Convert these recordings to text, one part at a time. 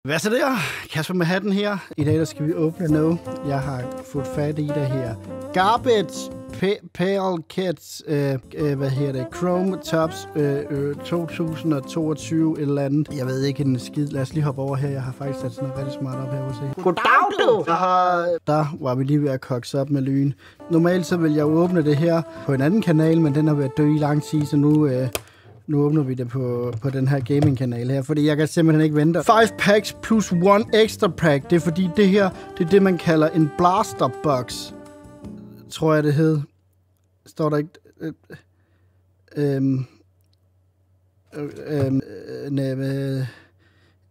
Hvad så der? Kasper med hatten her. I dag der skal vi åbne noget. Jeg har fået fat i det her. Garbage Pale Kids, Chrome Tops 2022 et eller andet. Jeg ved ikke en skid. Lad os lige hoppe over her. Jeg har faktisk sat sådan noget rigtig smart op her. Goddag du! Der var vi lige ved at kokse op med lyn. Normalt så vil jeg åbne det her på en anden kanal, men den har været død i lang tid, så nu åbner vi det på den her gaming-kanal her, fordi jeg kan simpelthen ikke vente. 5 packs plus 1 extra pack. Det er fordi det her, det er det, man kalder en blaster box. Tror jeg, det hed. Står der ikke...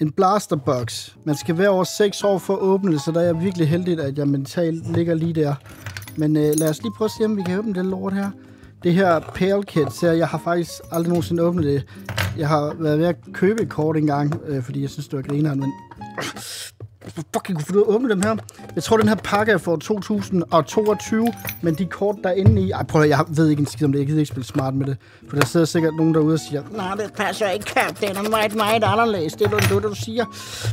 en blaster box. Man skal være over 6 år for at åbne det, så der er jeg virkelig heldig, at jeg mentalt ligger lige der. Men lad os lige prøve at se, om vi kan åbne det lort her. Det her Pale Kids her, jeg har faktisk aldrig nogensinde åbnet det. Jeg har været ved at købe et kort engang, fordi jeg synes, det var grineren, men... Fucking kunne du åbne dem her? Jeg tror, den her pakke er for 2022, men de kort, der er inde i... Ej, prøv at, jeg ved ikke en skid om det. Jeg gider ikke spille smart med det. For der sidder sikkert nogen derude og siger, nej, det passer ikke, Cap. Det er meget, meget anderledes. Det er noget, du siger.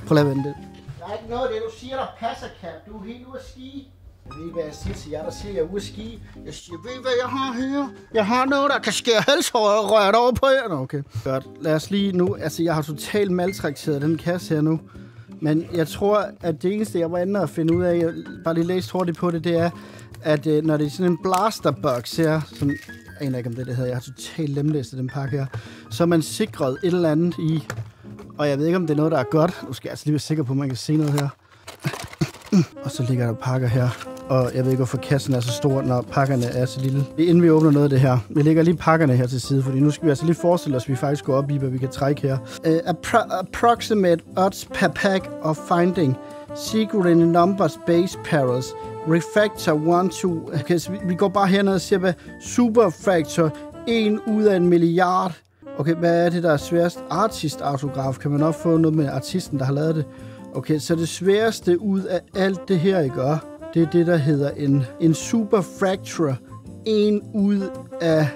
Prøv at vente det. Der er ikke noget af det, du siger, der passer, Cap. Du er helt ude at ski. Jeg ved ikke, hvad jeg siger til jer, der siger, jeg er ude at ski. Jeg siger, ved I, hvad jeg har her? Jeg har noget, der kan skære halshåret over på jer. Okay, godt. Lad os lige nu... Altså, jeg har totalt maltrakteret den kasse her nu. Men jeg tror, at det eneste, jeg var inde at finde ud af, jeg bare lige læste hurtigt på det, det er, at når det er sådan en blasterbox her, som jeg aner ikke om det hedder, jeg har totalt lemlæst den pakke her, så er man sikret et eller andet i, og jeg ved ikke, om det er noget, der er godt. Nu skal jeg altså lige være sikker på, at man kan se noget her. Og så ligger der pakker her. Og jeg ved ikke, hvorfor kassen er så stor, når pakkerne er så lille. Inden vi åbner noget af det her. Vi lægger lige pakkerne her til side, fordi nu skal vi altså lige forestille os, at vi faktisk går op i, hvad vi kan trække her. Approximate odds per pack of finding. Secret in numbers base perils. Refactor 1, 2. Okay, så vi går bare herned og siger, hvad Superfactor 1 ud af 1 milliard. Okay, hvad er det, der er sværest? Artist-autograf. Kan man også få noget med artisten, der har lavet det? Okay, så det sværeste ud af alt det her, I gør, det er det, der hedder en Superfracture. 1 ud af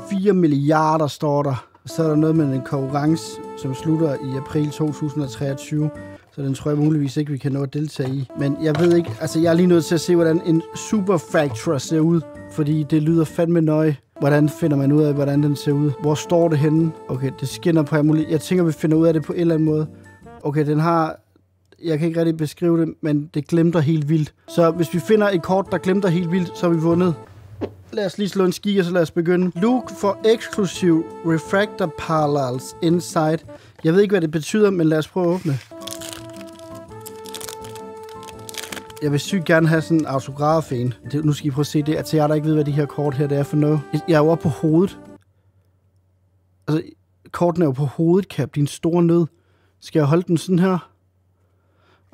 4 milliarder, står der. Så er der noget med en konkurrence, som slutter i april 2023. Så den tror jeg muligvis ikke, vi kan nå at deltage i. Men jeg ved ikke, altså jeg er lige nødt til at se, hvordan en Superfracture ser ud. Fordi det lyder fandme nøje. Hvordan finder man ud af, hvordan den ser ud? Hvor står det henne? Okay, det skinner på muligt. Jeg tænker, vi finder ud af det på en eller anden måde. Okay, den har... Jeg kan ikke rigtig beskrive det, men det glimter helt vildt. Så hvis vi finder et kort, der glimter helt vildt, så har vi vundet. Lad os lige slå en ski, og så lad os begynde. Look for exclusive refractor parallels inside. Jeg ved ikke, hvad det betyder, men lad os prøve at åbne. Jeg vil sygt gerne have sådan en autograf en. Nu skal I prøve at se det. Til jer, der ikke ved, hvad de her kort her det er for noget. Jeg er jo oppe på hovedet. Altså, korten er jo på hovedet, Cap. Din store nød. Skal jeg holde den sådan her?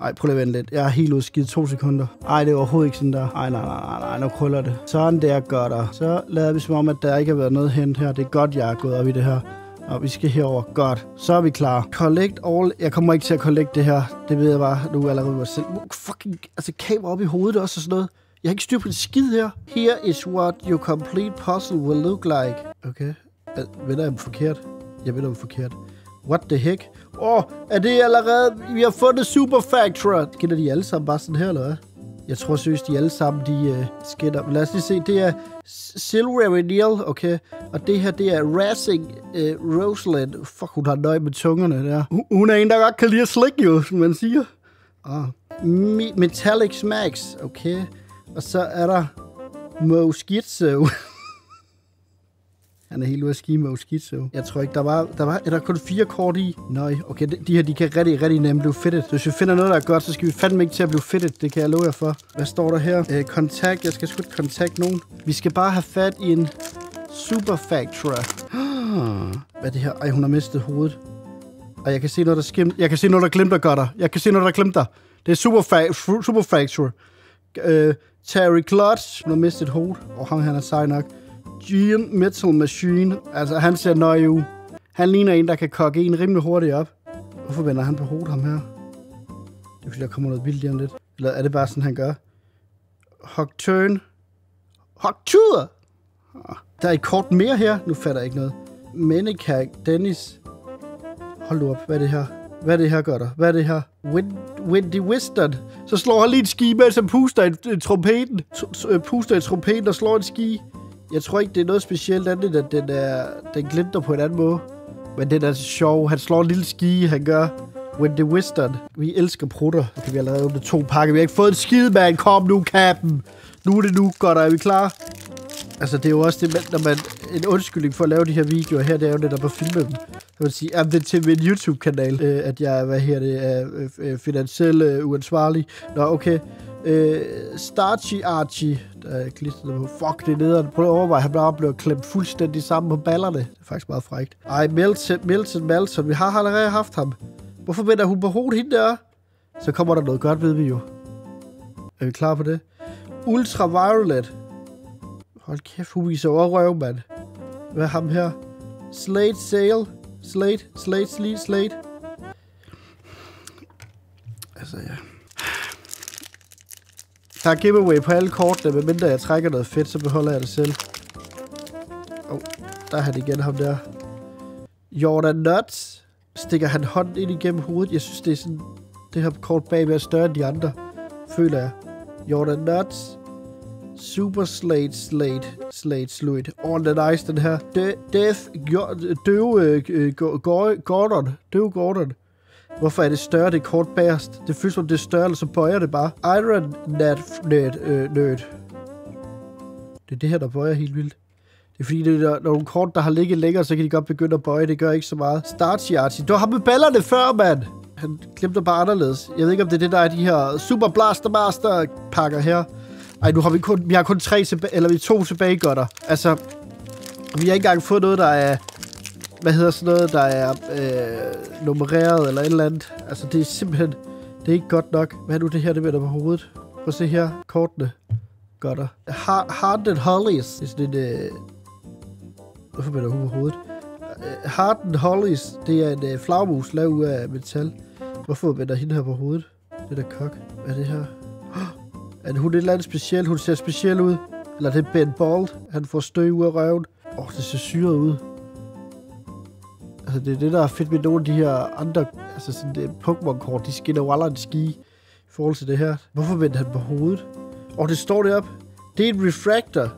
Ej, prøv at vente lidt. Jeg er helt udskidt 2 sekunder. Ej, det er overhovedet ikke sådan der. Ej, nej, nu krøller det. Sådan der gør der. Så lader vi som om, at der ikke har været noget hent her. Det er godt, jeg er gået op i det her. Og vi skal herover. Godt. Så er vi klar. Collect all. Jeg kommer ikke til at collect det her. Det ved jeg bare. Du allerede var selv. Fucking, altså kamera op i hovedet også og sådan noget. Jeg har ikke styr på det skid her. Here is what your complete puzzle will look like. Okay. Ved jeg forkert? Jeg ved, det er forkert. What the heck? Er det allerede... Vi har fundet Superfactor. Skinner de alle sammen bare sådan her, eller hvad? Jeg tror seriøst, de alle sammen, de skinner. Lad os lige se. Det er Silvery Neil, okay. Og det her, det er Racing Roseland. Fuck, hun har nøje med tungerne der. Hun er en, der godt kan lide at slikke, jo, som man siger. Metallic Smacks, okay. Og så er der Mosquito. Han er helt ude af ski med Mosquito. Jeg tror ikke, er der kun 4 kort i? Nej, okay, de her, de kan rigtig nemt blive fitted. Så hvis vi finder noget, der er godt, så skal vi fandme ikke til at blive fitted. Det kan jeg love jer for. Hvad står der her? Kontakt. Jeg skal sgu ikke kontakte nogen. Vi skal bare have fat i en Superfactor. Hvad er det her? Ej, hun har mistet hovedet. Og jeg kan se noget, der skimter. Jeg kan se noget, der glimter godt der. Jeg kan se noget, der glimter. Det er Superfactor. Terry Klotz. Hun har mistet hovedet. Han er sej nok. Giant Metal Machine. Altså, han ser nøje ud. Han ligner en, der kan kokke en rimelig hurtigt op. Hvorfor vender han på hovedet, ham her? Det er fordi, der kommer noget vildt lige om lidt. Eller er det bare sådan, han gør? Hogturn. Hogtur! Der er et kort mere her. Nu fatter jeg ikke noget. Menikag Dennis. Hold du op. Hvad er det her? Hvad er det her, gør der? Hvad er det her? Windy Wisdom. Så slår han lige en ski, mens han puster i trompeten. Puster i trompeten og slår en ski. Jeg tror ikke, det er noget specielt andet, at den glimter på en anden måde. Men den er sjov. Han slår en lille ski, han gør. Windy Wisdom. Vi elsker prutter. Okay, vi har lavet åbnet 2 pakker. Vi har ikke fået en skid, mand. Kom nu, kappen. Nu er det nu. Godt, er vi klar? Altså, det er jo også det, når man... En undskyldning for at lave de her videoer her, det er jo netop at filme dem. Jeg vil sige, det er til min YouTube-kanal, at jeg, er finansielt uansvarlig. Nå, okay. Starchy Archie. Der er klistret på. Fuck, det er nederen. Prøv at overveje, han bare blevet klemt fuldstændig sammen på ballerne. Det er faktisk meget frækt. Ej, Melton. Vi har allerede haft ham. Hvorfor vender hun på hovedet hende der? Så kommer der noget godt, ved vi jo. Er vi klar på det? Ultraviolet. Hold kæft, hun viser over røv, mand. Hvad er ham her? Slate. Altså, ja. Der er giveaway på alle kortene, medmindre jeg trækker noget fedt, så beholder jeg det selv. Der er han igen, ham der. Jordan Nuts. Stikker han hånden ind igennem hovedet? Jeg synes, det er sådan... Det her kort bagved er større end de andre. Føler jeg. Jordan Nuts. Super Slate. Den er nice, den her. Døve Gordon. Hvorfor er det større, det kort bagerst? Det føles som det er større, eller så bøjer det bare. Iron Nerd. Det er det her, der bøjer helt vildt. Det er fordi, det er nogle kort, der har ligget længere, så kan de godt begynde at bøje. Det gør ikke så meget. Starchy Archie. Du har med ballerne før, mand! Han glemte bare anderledes. Jeg ved ikke, om det er det, der er de her Super Blaster Master pakker her. Ej, nu har vi har kun 2 tilbage, godter. Altså, vi har ikke engang fået noget, der er... Hvad hedder sådan noget, der er nummereret eller et eller andet. Altså, det er simpelthen... Det er ikke godt nok. Hvad er nu det her, det vender på hovedet? Prøv at se her. Kortene. Godter. Hardened Hollies. Det er sådan en... Hvorfor vender hun på hovedet? Hardened Hollies. Det er en flagmus lavet ud af metal. Hvorfor vender hende her på hovedet? Det der kok. Hvad er det her? Er hun et eller andet specielt? Hun ser speciel ud. Eller det er Ben Bold. Han får støv ud af røven. Det ser syret ud. Altså, det er det, der er fedt med nogle af de her andre... Altså, sådan det Pokémon-kort. De skinner jo aldrig en ski i forhold til det her. Hvorfor vendte han på hovedet? Det står deroppe. Det er en refractor.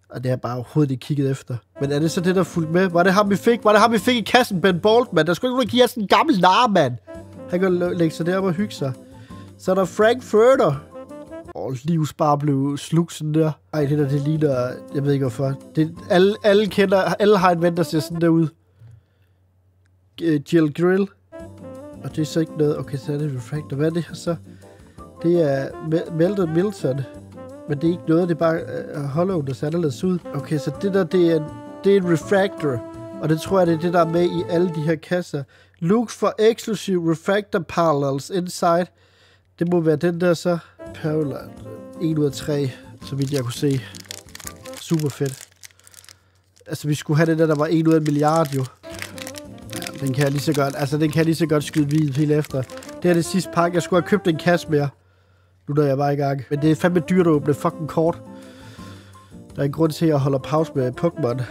Og det har bare overhovedet ikke kigget efter. Men er det så det, der fulgte med? Var det ham, vi fik? I kassen? Ben Bold, mand. Der skulle ikke nogen, der give os sådan en gammel nar, mand. Han kan lægge sig deroppe og hygge sig. Så er der Frank Furter. Livs bare blev slugt sådan der. Ej, det der, det ligner... Jeg ved ikke hvorfor. Det, alle kender... Alle har en ven, der ser sådan der ud. Jill Grill. Og det er så ikke noget... Okay, så er det refractor. Hvad er det her så? Det er Melton Milton. Men det er ikke noget, det er bare hollow, der ser anderledes ud. Okay, så det der, det er en refractor. Og det tror jeg, det er det, der er med i alle de her kasser. Look for exclusive refractor parallels inside. Det må være den der så. Parallel 1 ud af 3, så vidt jeg kunne se. Super fedt. Altså, vi skulle have den der var 1 ud af 1 milliard, jo. Ja, den kan jeg lige så godt, altså, den kan jeg lige så godt skyde vid helt efter. Det er det sidste pakke. Jeg skulle have købt en kasse mere. Nu der er jeg bare i gang. Men det er fandme dyrt at åbne fucking kort. Der er en grund til, at jeg holder pause med Pokémon.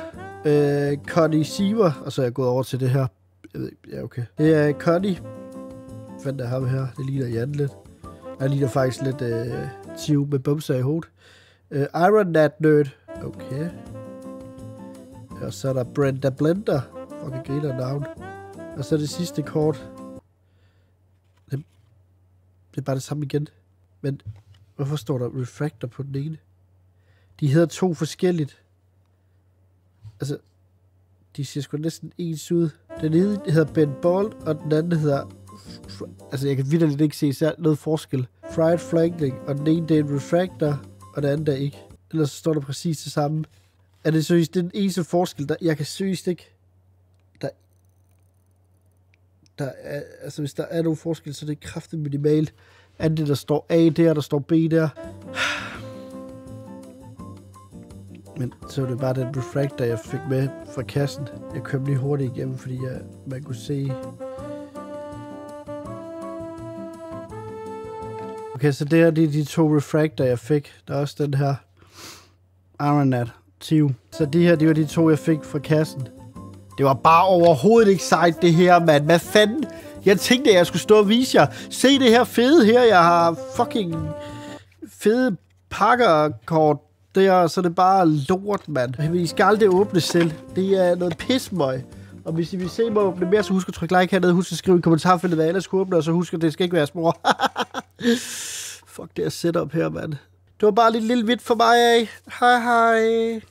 Connie Siever, og så er jeg gået over til det her. Jeg ved ikke, ja, okay. Det er Connie. Hvad fanden er ham her? Det ligner Jan lidt. Han ligner faktisk lidt tiv med bumser i hovedet. Iron Nerd. Okay. Og så er der Brenda Blender. Fucking griner navn. Og så er det sidste kort. Det er bare det samme igen. Men hvorfor står der refractor på den ene? De hedder 2 forskelligt. Altså, de ser sgu næsten ens ud. Den ene hedder Ben Bold, og den anden hedder... Altså, jeg kan vitterligt ikke se så noget forskel. Fried Flanking, og den ene det er en refractor, og den anden der ikke. Ellers så står der præcis det samme. Er det seriøst den eneste forskel, der... Jeg kan seriøst ikke... Der er... Altså, hvis der er nogen forskel, så er det kraftigt minimalt. Andet det, der står A der, der står B der. Men så er det bare den refractor, jeg fik med fra kassen. Jeg kom lige hurtigt igennem, fordi man kunne se... Okay, så det her, det er de 2 refractor, jeg fik. Der er også den her Ironat 20. Så de her, det var de 2, jeg fik fra kassen. Det var bare overhovedet ikke sejt, det her, mand. Hvad fanden? Jeg tænkte, at jeg skulle stå og vise jer. Se det her fede her. Jeg har fucking fede pakkerkort der, så det er bare lort, mand. I skal aldrig åbne selv. Det er noget pismøg. Og hvis I vil se mig åbne mere, så husk at trykke like hernede. Husk at skrive i kommentarfeltet, hvad alle skulle åbne, og så husk at det skal ikke være små. Fuck det her setup her, mand. Det var bare lidt lille vidt for mig af. Hej hej.